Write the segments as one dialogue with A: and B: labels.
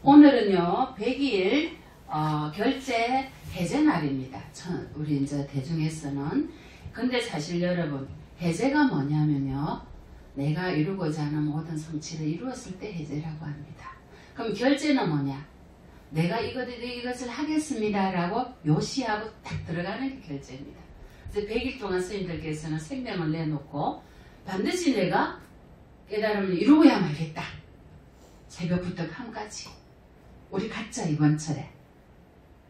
A: 오늘은요 100일 결제 해제 날입니다. 우리 이제 대중에서는. 근데 사실 여러분 해제가 뭐냐면요, 내가 이루고자 하는 모든 성취를 이루었을 때 해제라고 합니다. 그럼 결제는 뭐냐, 내가 이것을 하겠습니다 라고 요시하고 딱 들어가는 게 결제입니다. 그래서 100일 동안 스님들께서는 생명을 내놓고 반드시 내가 깨달음을 이루어야 말겠다, 새벽부터 밤까지 우리 각자 이번철에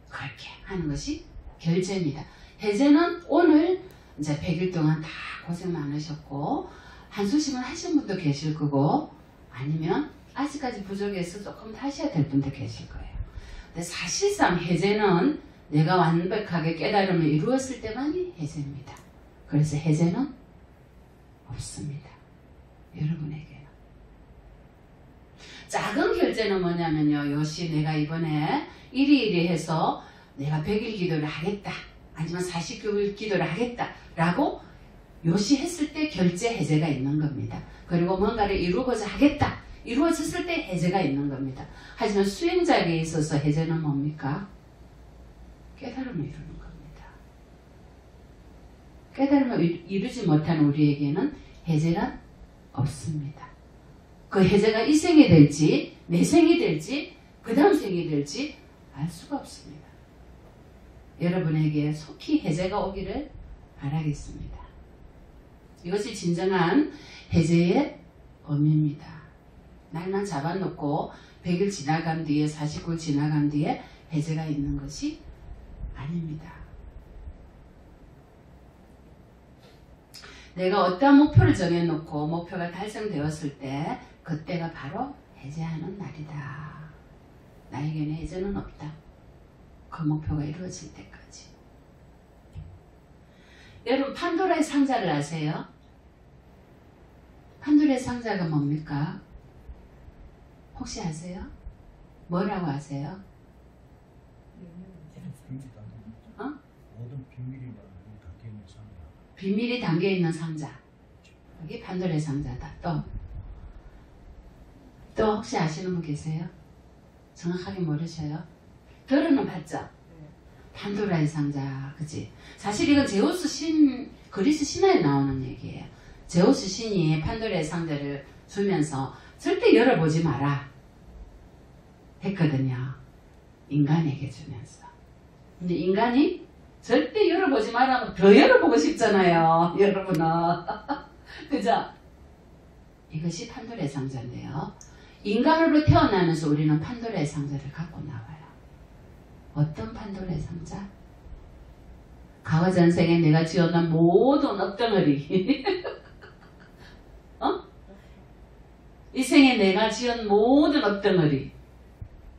A: 그렇게 하는 것이 결제입니다. 해제는 오늘 이제 100일 동안 다 고생 많으셨고 한수심을 하신 분도 계실 거고, 아니면 아직까지 부족해서 조금 하셔야 될 분도 계실 거예요. 근데 사실상 해제는 내가 완벽하게 깨달음을 이루었을 때만이 해제입니다. 그래서 해제는 없습니다. 여러분에게는. 작은 결제는 뭐냐면요, 요시 내가 이번에 이리 해서 내가 100일 기도를 하겠다, 아니면 49일 기도를 하겠다 라고 요시 했을 때 결제 해제가 있는 겁니다. 그리고 뭔가를 이루고자 하겠다, 이루어졌을 때 해제가 있는 겁니다. 하지만 수행자에게 있어서 해제는 뭡니까? 깨달음을 이루는 겁니다. 깨달음을 이루지 못한 우리에게는 해제는 없습니다. 그 해제가 이 생이 될지 내 생이 될지 그 다음 생이 될지 알 수가 없습니다. 여러분에게 속히 해제가 오기를 바라겠습니다. 이것이 진정한 해제의 의미입니다. 날만 잡아놓고 100일 지나간 뒤에 49일 지나간 뒤에 해제가 있는 것이 아닙니다. 내가 어떠한 목표를 정해놓고 목표가 달성되었을 때 그때가 바로 해제하는 날이다. 나에게는 해제는 없다. 그 목표가 이루어질 때까지. 여러분 판도라의 상자를 아세요? 판도라의 상자가 뭡니까? 혹시 아세요? 뭐라고 아세요? 어?
B: 모든 비밀이 담겨있는 상자.
A: 비밀이 담겨있는 상자. 여기 판도라의 상자다. 또 혹시 아시는 분 계세요? 정확하게 모르셔요? 들어는 봤죠? 판도라의 상자, 그치? 사실 이건 제우스 그리스 신화에 나오는 얘기예요. 제우스 신이 판도라의 상자를 주면서 절대 열어보지 마라 했거든요. 인간에게 주면서. 근데 인간이 절대 열어보지 마라, 더 열어보고 싶잖아요. 여러분은. 그죠? 이것이 판도라의 상자인데요. 인간으로 태어나면서 우리는 판도라의 상자를 갖고 나와요. 어떤 판도라의 상자? 과거 전생에 내가 지어놓은 모든 억덩어리 이 생에 내가 지은 모든 억덩어리,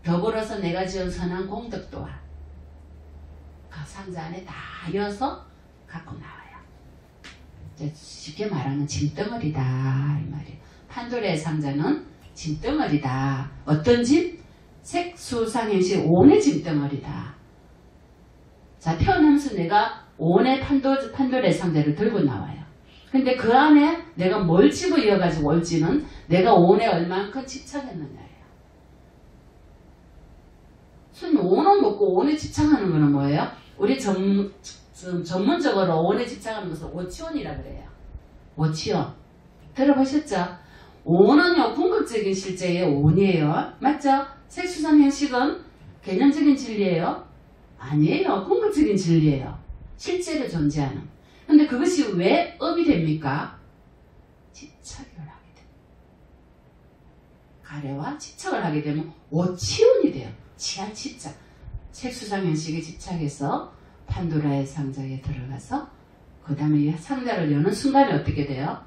A: 더불어서 내가 지은 선한 공덕 또한 그 상자 안에 다 이어서 갖고 나와요. 쉽게 말하면 짐덩어리다 이 말이에요. 판도라의 상자는 짐덩어리다. 어떤 짐? 색수상행식 온의 짐덩어리다. 자, 태어나면서 내가 온의 판도라의 상자를 들고 나와요. 근데 그 안에 내가 뭘 집어이어가지고 올지는 내가 온에 얼만큼 집착했느냐예요. 손님 온을 먹고 온에 집착하는 거는 뭐예요? 우리 전문적으로 온에 집착하는 것을 오치온이라 그래요. 오치온. 들어보셨죠? 온은요, 궁극적인 실제의 온이에요. 맞죠? 색수상행식은 개념적인 진리예요? 아니에요. 궁극적인 진리예요. 실제로 존재하는. 근데 그것이 왜 업이 됩니까? 집착을 하게 됩니다. 가래와 집착을 하게 되면 오치온이 돼요. 치아 집착. 색수상행식에 집착해서 판도라의 상자에 들어가서 그 다음에 이 상자를 여는 순간에 어떻게 돼요?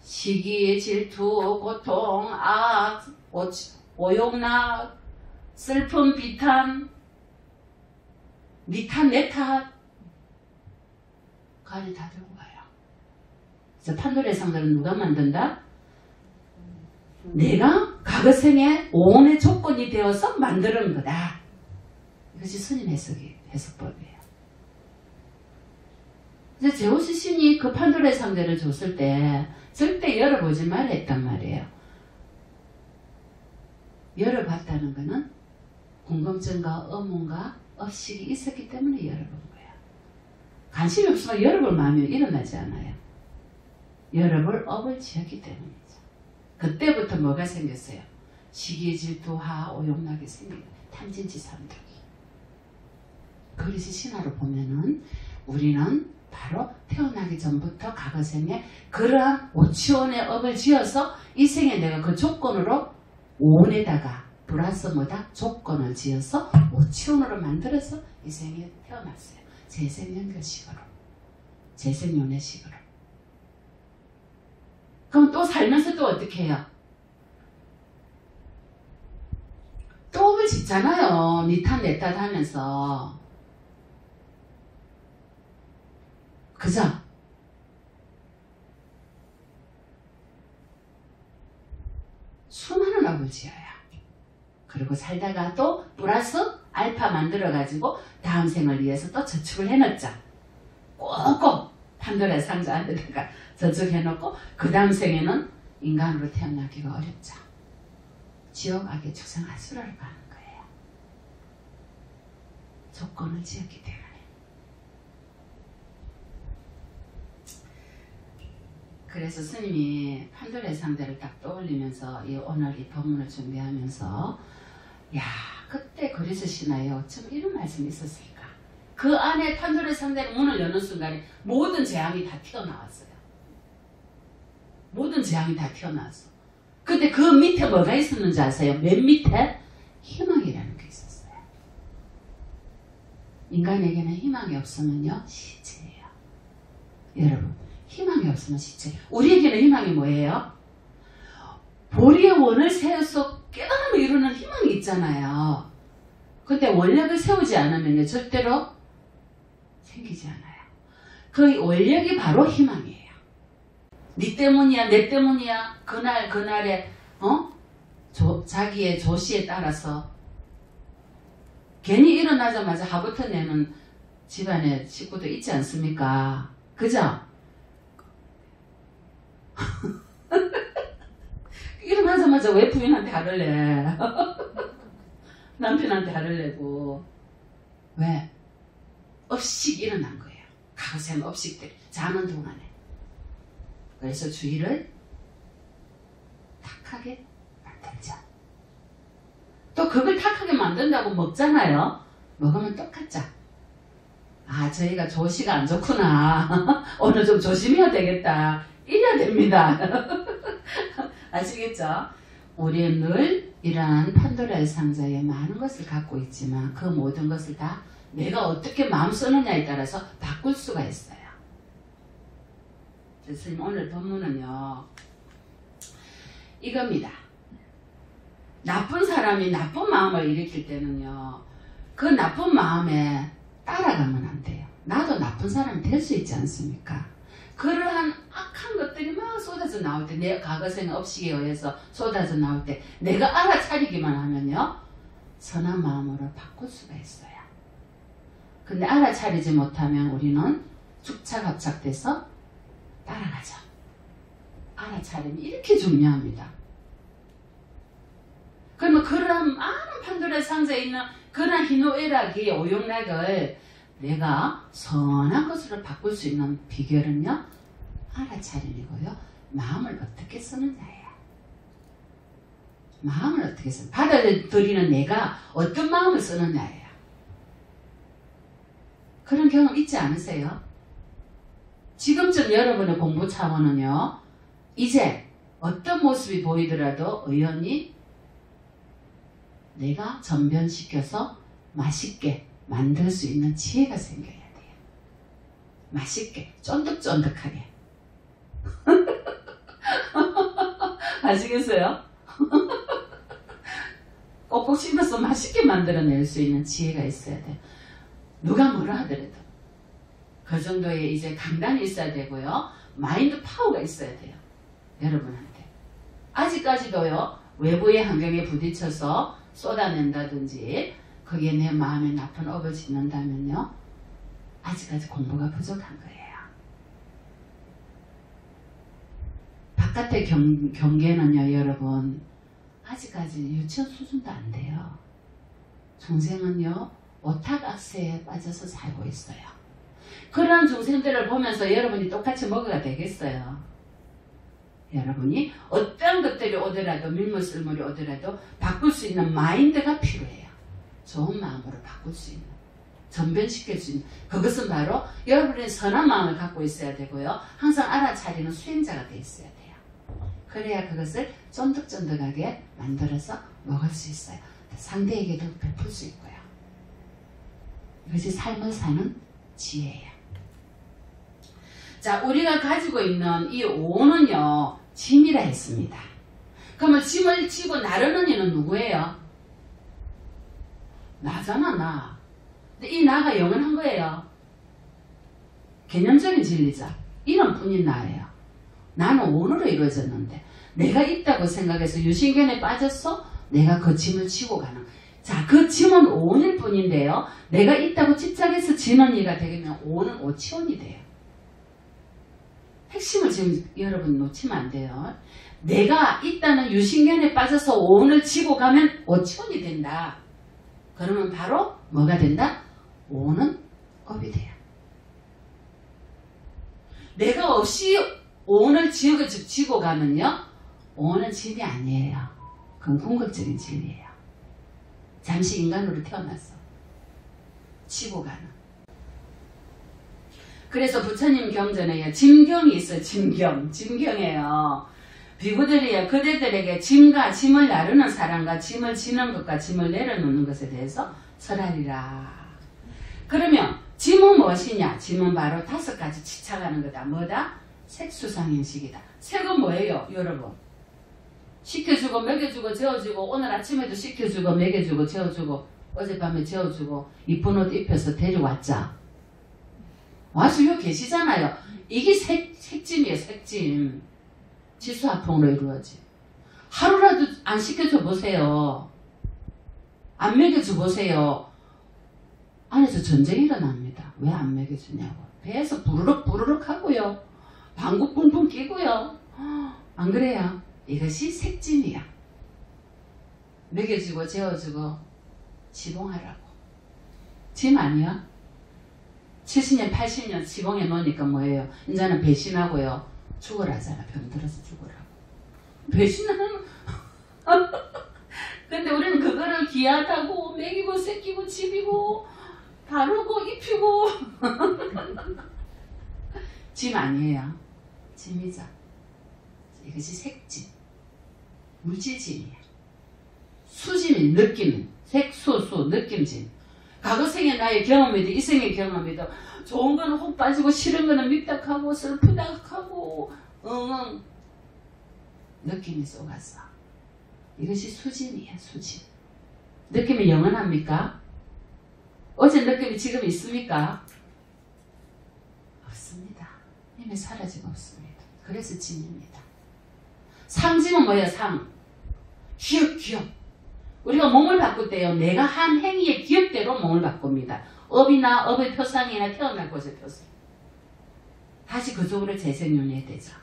A: 시기, 질투, 고통, 악, 오용락, 슬픔, 비탄, 니 탓, 내 탓, 그 안에 다 들고 가요. 그래서 판도라의 상자를 누가 만든다? 내가 과거 생에 온의 조건이 되어서 만드는 거다. 이것이 스님 해석법이에요. 그래서 제우스 신이 그 판도라의 상자를 줬을 때 절대 열어보지 말라 했단 말이에요. 열어봤다는 것은 궁금증과 의문과 업식이 있었기 때문에 열어본 거야. 관심이 없으면 열어볼 마음이 일어나지 않아요. 열어볼 업을 지었기 때문이죠. 그때부터 뭐가 생겼어요? 시기, 질투, 하, 오용락이 생기고 탐진치, 삼독이. 그래서 신화로 보면은 우리는 바로 태어나기 전부터 과거생에 그러한 오치원의 업을 지어서 이 생에 내가 그 조건으로 오온에다가 플러스 뭐다? 조건을 지어서 오치원으로 만들어서 이 생에 태어났어요. 재생연결식으로. 재생연애식으로. 그럼 또 살면서 또 어떻게 해요? 또 업을 짓잖아요. 니 탓 내 탓 하면서. 그죠? 수많은 업을 지어요. 그리고 살다가 또 플러스 알파 만들어가지고 다음 생을 위해서 또 저축을 해놓자. 꼭꼭 판도라의 상자 안에다가 저축해놓고 그 다음 생에는 인간으로 태어나기가 어렵죠. 지옥, 악의 축생, 하수라로 가는 거예요. 조건을 지었기 때문에. 그래서 스님이 판도라의 상자를 딱 떠올리면서 오늘 이 법문을 준비하면서 야, 그때 그리스 신화에 어쩜 이런 말씀이 있었을까? 그 안에 판도라의 상자의 문을 여는 순간에 모든 재앙이 다 튀어나왔어요. 모든 재앙이 다 튀어나왔어. 근데 그 밑에 뭐가 있었는지 아세요? 맨 밑에 희망이라는 게 있었어요. 인간에게는 희망이 없으면요, 시체예요. 여러분, 희망이 없으면 시체. 우리에게는 희망이 뭐예요? 보리의 원을 세워서 깨달음을 이루는 희망이 있잖아요. 근데 원력을 세우지 않으면요, 절대로 생기지 않아요. 그 원력이 바로 희망이에요. 네 때문이야, 내 때문이야. 그날에 자기의 조시에 따라서 괜히 일어나자마자 하부터 내는 집안의 식구도 있지 않습니까? 그죠? 일어나자마자 왜 부인한테 화를 내? 남편한테 화를 내고. 왜? 업식이 일어난 거예요. 가거센 업식들 자는 동안에. 그래서 주의를 탁하게 만들자. 또 그걸 탁하게 만든다고 먹잖아요. 먹으면 똑같죠. 아, 저희가 조시가 안 좋구나. 오늘 좀 조심해야 되겠다. 이래야 됩니다. 아시겠죠? 우리는 늘 이러한 판도라의 상자에 많은 것을 갖고 있지만 그 모든 것을 다 내가 어떻게 마음 쓰느냐에 따라서 바꿀 수가 있어요. 선생님 오늘 본문은요, 이겁니다. 나쁜 사람이 나쁜 마음을 일으킬 때는요, 그 나쁜 마음에 따라가면 안 돼요. 나도 나쁜 사람이 될 수 있지 않습니까? 그러한 악한 것들이 막 쏟아져 나올 때, 내 과거생 업식에 의해서 쏟아져 나올 때 내가 알아차리기만 하면요, 선한 마음으로 바꿀 수가 있어요. 근데 알아차리지 못하면 우리는 죽착합착돼서 따라가죠. 알아차림이 이렇게 중요합니다. 그러면 그런 많은 판도라의 상자에 있는 그런 희노애락이 오용락을 내가 선한 것으로 바꿀 수 있는 비결은요, 알아차림이고요, 마음을 어떻게 쓰느냐예요. 마음을 어떻게 쓰느냐, 받아들이는 내가 어떤 마음을 쓰느냐예요. 그런 경험 있지 않으세요? 지금쯤 여러분의 공부 차원은요, 이제 어떤 모습이 보이더라도 의연히 내가 전변시켜서 맛있게 만들 수 있는 지혜가 생겨야 돼요. 맛있게, 쫀득쫀득하게. 아시겠어요? 꼭꼭 씹어서 맛있게 만들어낼 수 있는 지혜가 있어야 돼요. 누가 뭐라 하더라도. 그 정도의 이제 강단이 있어야 되고요. 마인드 파워가 있어야 돼요. 여러분한테. 아직까지도요, 외부의 환경에 부딪혀서 쏟아낸다든지 거기에 내 마음에 나쁜 업을 짓는다면요, 아직까지 공부가 부족한 거예요. 바깥의 경계는요, 여러분, 아직까지 유치원 수준도 안 돼요. 중생은요 오탁악세에 빠져서 살고 있어요. 그런 중생들을 보면서 여러분이 똑같이 먹어야 되겠어요. 여러분이 어떤 것들이 오더라도 밀물쓸물이 오더라도 바꿀 수 있는 마인드가 필요해요. 좋은 마음으로 바꿀 수 있는, 전변시킬 수 있는, 그것은 바로 여러분의 선한 마음을 갖고 있어야 되고요. 항상 알아차리는 수행자가 되어 있어야 돼요. 그래야 그것을 쫀득쫀득하게 만들어서 먹을 수 있어요. 상대에게도 베풀 수 있고요. 이것이 삶을 사는 지혜예요. 자, 우리가 가지고 있는 이 오는요 짐이라 했습니다. 그러면 짐을 지고 나르는 이는 누구예요? 나잖아, 나. 근데 이 나가 영원한 거예요. 개념적인 진리죠. 이름뿐인 나예요. 나는 오늘로 이루어졌는데 내가 있다고 생각해서 유신견에 빠져서 내가 그 짐을 지고 가는. 자, 그 짐은 오일 뿐인데요. 내가 있다고 집착해서 지는 이가 되면 오는 오치원이 돼요. 핵심을 지금 여러분 놓치면 안 돼요. 내가 있다는 유신견에 빠져서 오온을 지고 가면 오치원이 된다. 그러면 바로 뭐가 된다? 오는 업이 돼요. 내가 없이 오온을 지고 가면요 오온은 짐이 아니에요. 그건 궁극적인 진리예요. 잠시 인간으로 태어났어. 지고 가는. 그래서 부처님 경전에요. 짐경이 있어요. 짐경이에요. 비구들이요. 그대들에게 짐과 짐을 나르는 사람과 짐을 지는 것과 짐을 내려놓는 것에 대해서 설하리라. 그러면 짐은 무엇이냐? 짐은 바로 5가지 지쳐가는 거다. 뭐다? 색수상행식이다. 색은 뭐예요? 여러분. 시켜주고 먹여주고 재워주고 오늘 아침에도 시켜주고 먹여주고 재워주고 어젯밤에 재워주고 이쁜 옷 입혀서 데려왔자. 와서 여기 계시잖아요. 이게 색짐이에요. 색짐. 지수화풍으로 이루어지. 하루라도 안 시켜줘 보세요. 안 먹여줘 보세요. 안에서 전쟁이 일어납니다. 왜 안 먹여주냐고. 배에서 부르륵 하고요. 방구 뿡뿡 끼고요. 안 그래요? 이것이 색짐이야. 먹여주고 재워주고 지봉하라고. 짐 아니야? 70년 80년 지봉해 놓으니까 뭐예요? 이제는 배신하고요. 죽으라잖아. 병들어서 죽으라고. 배신하는 근데 우리는 그거를 귀하다고 먹이고 새끼고 집이고 바르고 입히고 짐 아니에요. 짐이죠. 이것이 색짐. 물질짐이야. 수짐이 느낌. 색수수 느낌짐. 과거 생의 나의 경험이든 이 생의 경험이든 좋은 거는 혹 빠지고 싫은 거는 밉닥하고 슬프닥하고 응응 느낌이 쏘갔어. 이것이 수짐이야. 수짐. 느낌이 영원합니까? 어제 느낌이 지금 있습니까? 없습니다. 이미 사라지고 없습니다. 그래서 짐입니다. 상짐은 뭐예요? 상. 기억. 우리가 몸을 바꿀 때요. 내가 한 행위의 기억대로 몸을 바꿉니다. 업이나 업의 표상이나 태어날 곳의 표상. 다시 그쪽으로 재생윤회해야 되죠.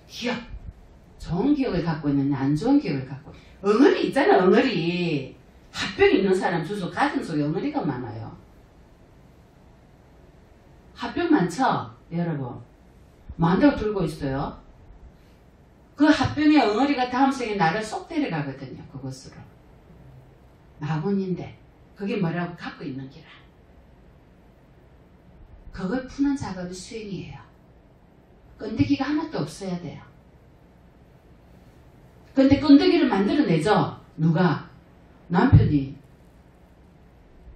A: 기억. 좋은 기억을 갖고 있느냐 안 좋은 기억을 갖고 있느냐. 엉어리 있잖아. 엉어리. 합병 있는 사람 주소 가슴 속에 엉어리가 많아요. 합병 많죠? 여러분. 만다고 들고 있어요. 그 합병의 엉어리가 다음 생에 나를 쏙 데려가거든요. 그것으로. 마군인데 그게 뭐라고 갖고 있는 기라. 그걸 푸는 작업이 수행이에요. 끈데기가 하나도 없어야 돼요. 근데 끈데기를 만들어내죠. 누가? 남편이,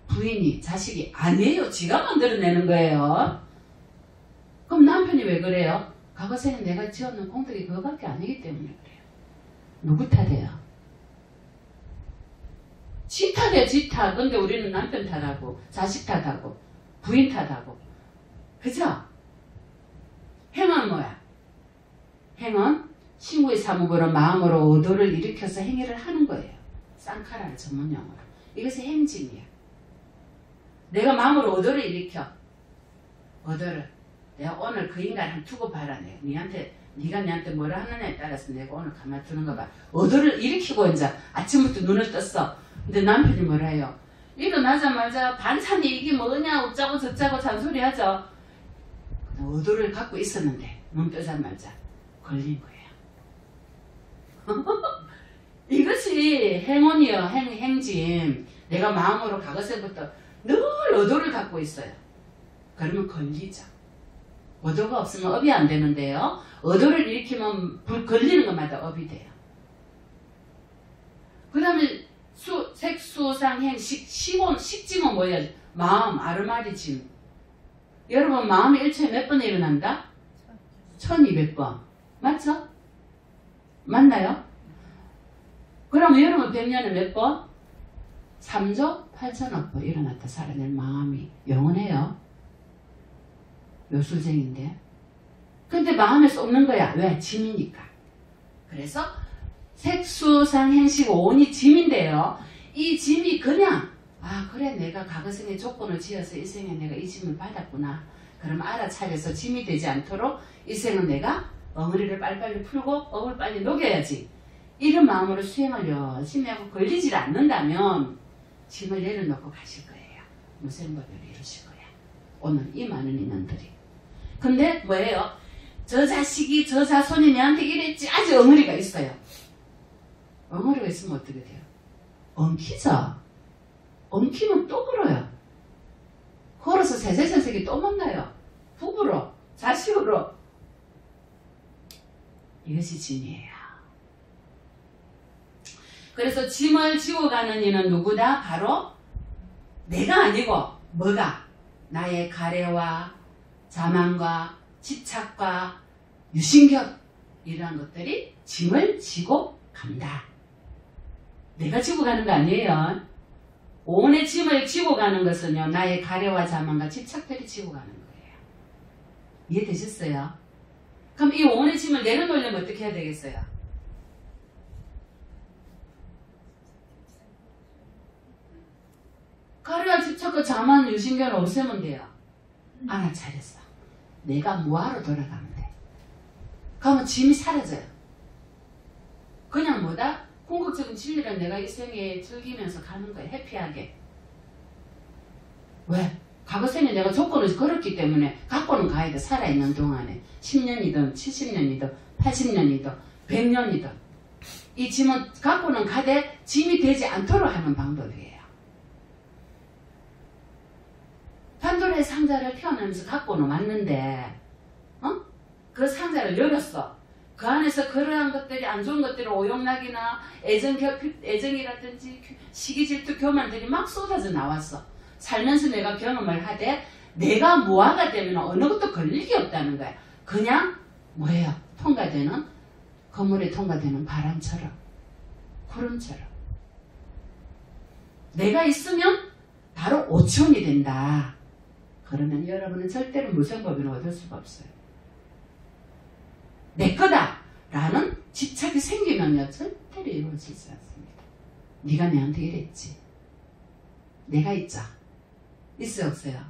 A: 부인이, 자식이. 아니에요. 지가 만들어내는 거예요. 그럼 남편이 왜 그래요? 과거생에 내가 지었는 공덕이 그거밖에 아니기 때문에 그래요. 누구 탓이에요? 지 탓이에요. 지 탓. 근데 우리는 남편 탓하고 자식 탓하고 부인 탓하고. 그죠? 행은 뭐야? 행은 신구의 사목으로 마음으로 의도를 일으켜서 행위를 하는 거예요. 쌍카라를 전문용어로. 이것이 행짐이야. 내가 마음으로 의도를 일으켜. 의도를. 내가 오늘 그 인간 한 두고 봐라. 내가 니한테 네가 내한테 뭐라 하느냐에 따라서 내가 오늘 가만히 두는 거 봐. 어도를 일으키고 이제 아침부터 눈을 떴어. 근데 남편이 뭐라 해요? 일어나자마자 반찬이 이게 뭐냐 어쩌고 저쩌고 잔소리하죠. 어도를 갖고 있었는데 눈 뜨자마자 걸린 거예요. 이것이 행운이요, 행짐. 내가 마음으로 과거서부터 늘 어도를 갖고 있어요. 그러면 걸리죠. 어도가 없으면 업이 안 되는데요. 어도를 일으키면 걸리는 것마다 업이 돼요. 그 다음에 색수상행 식짐은 뭐예요? 마음, 아르마리짐. 여러분 마음이 1초에 몇 번에 일어난다? 1200번. 맞죠? 맞나요? 그럼 여러분 100년에 몇 번? 3조 8천억 번 일어났다 살아낼 마음이 영원해요. 요술쟁인데. 근데 마음에서 없는 거야. 왜? 짐이니까. 그래서 색수상행식 오온이 짐인데요. 이 짐이 그냥 그래 내가 과거생에 조건을 지어서 이 생에 내가 이 짐을 받았구나. 그럼 알아차려서 짐이 되지 않도록 이 생은 내가 엉어리를 빨리빨리 풀고 업을 빨리 녹여야지. 이런 마음으로 수행을 열심히 하고 걸리질 않는다면 짐을 내려놓고 가실 거예요. 무생법을 이루실 거야. 오늘 이 많은 인원들이. 근데 뭐예요? 저 자식이 저 자손이 내한테 이랬지. 아직 엉어리가 있어요. 엉어리가 있으면 어떻게 돼요? 엉키죠? 엉키면 또 걸어요. 걸어서 세세세색이 또 만나요. 부부로, 자식으로. 이것이 짐이에요. 그래서 짐을 지고 가는 이는 누구다? 바로 내가 아니고 뭐가? 나의 가래와 자만과 집착과 유신경 이러한 것들이 짐을 지고 간다. 내가 지고 가는 거 아니에요. 오온의 짐을 지고 가는 것은요. 나의 가래와 자만과 집착들이 지고 가는 거예요. 이해되셨어요? 그럼 이 오온의 짐을 내려놓으려면 어떻게 해야 되겠어요? 가래와 집착과 자만, 유신경을 없애면 돼요. 알아차렸어. 내가 무아로 돌아가면 돼. 그러면 짐이 사라져요. 그냥 뭐다? 궁극적인 진리를 내가 이 생에 즐기면서 가는 거예요. 해피하게. 왜? 과거 생에 내가 조건을 걸었기 때문에 갖고는 가야 돼. 살아있는 동안에. 10년이든 70년이든 80년이든 100년이든 이 짐은 갖고는 가되 짐이 되지 않도록 하는 방법이에요. 판도라의 상자를 태어나면서 갖고는 왔는데 그 상자를 열었어. 그 안에서 그러한 것들이 안 좋은 것들이 오용락이나 애정이라든지 시기 질투 교만들이 막 쏟아져 나왔어. 살면서 내가 경험을 하되 내가 무아가 되면 어느 것도 걸릴게 없다는 거야. 그냥 뭐예요? 통과되는 건물에 통과되는 바람처럼 구름처럼 내가 있으면 바로 오천이 된다. 그러면 여러분은 절대로 무생법인을 얻을 수가 없어요. 내 거다 라는 집착이 생기면요 절대로 이루어지지 않습니다. 네가 내한테 이랬지. 내가 있자. 있어요 없어요?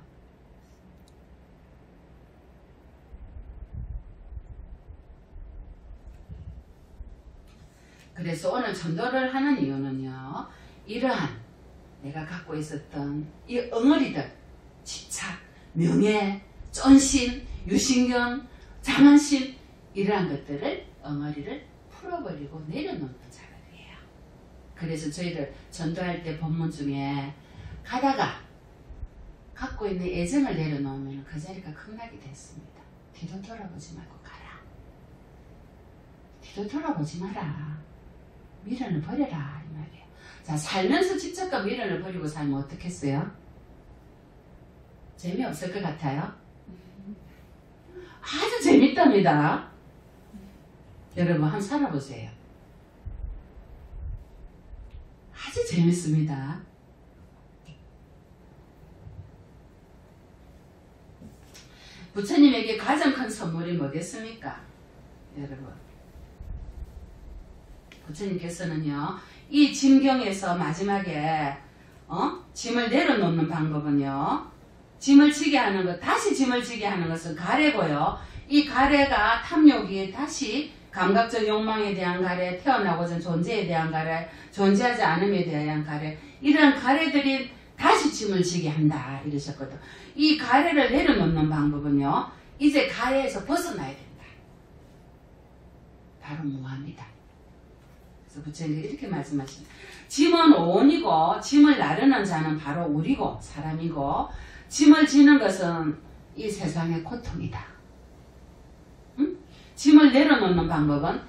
A: 그래서 오늘 전도를 하는 이유는요 이러한 내가 갖고 있었던 이 엉어리들 집착, 명예, 쫀심, 유신경, 자만심 이러한 것들을 엉어리를 풀어버리고 내려놓는 작업이에요. 그래서 저희들 전도할 때 본문 중에 가다가 갖고 있는 애정을 내려놓으면 그 자리가 극락이 됐습니다. 뒤도 돌아보지 말고 가라. 뒤도 돌아보지 마라. 미련을 버려라 이 말이에요. 자, 살면서 집착과 미련을 버리고 살면 어떻겠어요? 재미없을 것 같아요? 아주 재밌답니다. 여러분 한번 살아보세요. 아주 재밌습니다. 부처님에게 가장 큰 선물이 뭐겠습니까? 여러분 부처님께서는요 이 짐경에서 마지막에 짐을 내려놓는 방법은요 짐을 지게 하는 것, 다시 짐을 지게 하는 것은 가래고요. 이 가래가 탐욕이 다시 감각적 욕망에 대한 가래, 태어나고자 존재에 대한 가래, 존재하지 않음에 대한 가래, 이런 가래들이 다시 짐을 지게 한다 이러셨거든. 이 가래를 내려놓는 방법은요, 이제 가래에서 벗어나야 된다. 바로 무합니다. 그래서 부처님이 이렇게 말씀하십니다. 짐은 오온이고 짐을 나르는 자는 바로 우리고 사람이고, 짐을 지는 것은 이 세상의 고통이다. 응? 짐을 내려놓는 방법은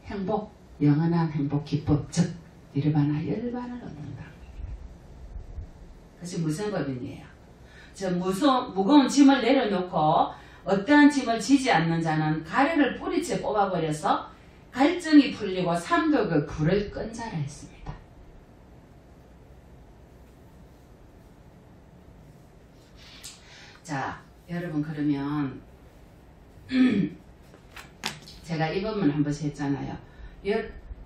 A: 행복, 영원한 행복, 기쁨, 즉 니르바나 열반을 얻는 방법입니다. 그것이 무생법인이에요. 저 무거운 짐을 내려놓고 어떠한 짐을 지지 않는 자는 가래를 뿌리째 뽑아버려서 갈증이 풀리고 삼독의 불을 끈 자라 했습니다. 자, 여러분 그러면 제가 이 법문 한 번씩 했잖아요.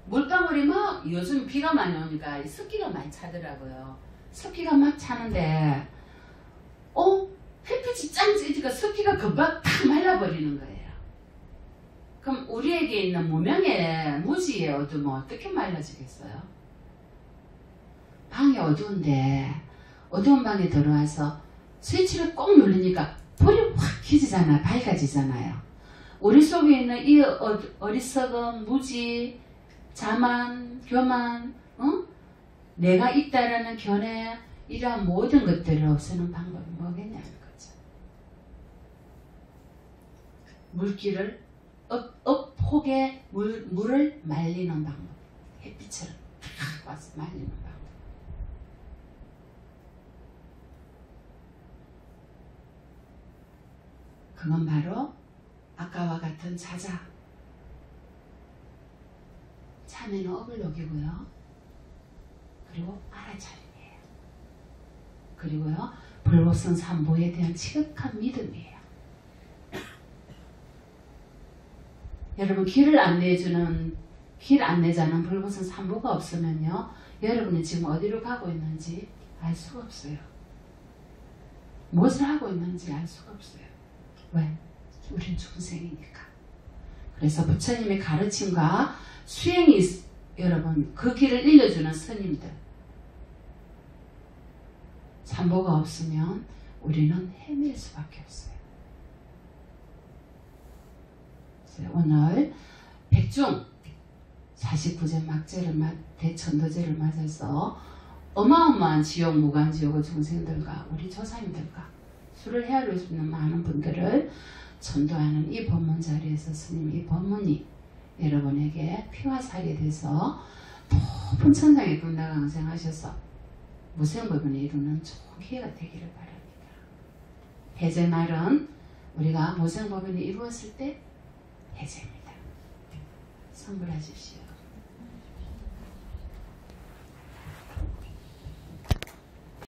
A: 물방울이 막 요즘 비가 많이 오니까 습기가 많이 차더라고요. 습기가 막 차는데 햇빛이 짱 찌니까 습기가 금방 탁 말라버리는 거예요. 그럼 우리에게 있는 무명의 무지의 어둠은 어떻게 말라지겠어요? 방이 어두운데 어두운 방에 들어와서 스위치를 꼭 누르니까 불이 확 켜지잖아요. 밝아지잖아요. 우리 속에 있는 이 어리석음, 무지, 자만, 교만, 내가 있다라는 견해, 이러한 모든 것들을 없애는 방법이 뭐겠냐는 거죠. 물기를 폭에 물을 말리는 방법. 햇빛을 탁 와서 말리는 방법. 그건 바로 아까와 같은 자자. 참에는 업을 녹이고요. 그리고 알아차림이에요. 그리고요, 불법성 삼보에 대한 지극한 믿음이에요. 여러분, 길 안내자는 불법성 삼보가 없으면요, 여러분이 지금 어디로 가고 있는지 알 수가 없어요. 무엇을 하고 있는지 알 수가 없어요. 왜? 우린 중생이니까. 그래서 부처님의 가르침과 수행이, 여러분, 그 길을 일러주는 스님들, 삼보가 없으면 우리는 헤맬 수밖에 없어요. 오늘 백중 49제 막제를 대천도제를 맞아서 어마어마한 지옥, 무간지옥의 중생들과 우리 조상님들과 수를 헤아릴 수 있는 많은 분들을 전도하는 이 법문 자리에서 스님이 이 법문이 여러분에게 피와 살이 돼서 높은 천상에 군다강생하셔서 무생법을 이루는 좋은 기회가 되기를 바랍니다. 해제날은 우리가 무생법을 이루었을 때 해제입니다. 성불하십시오.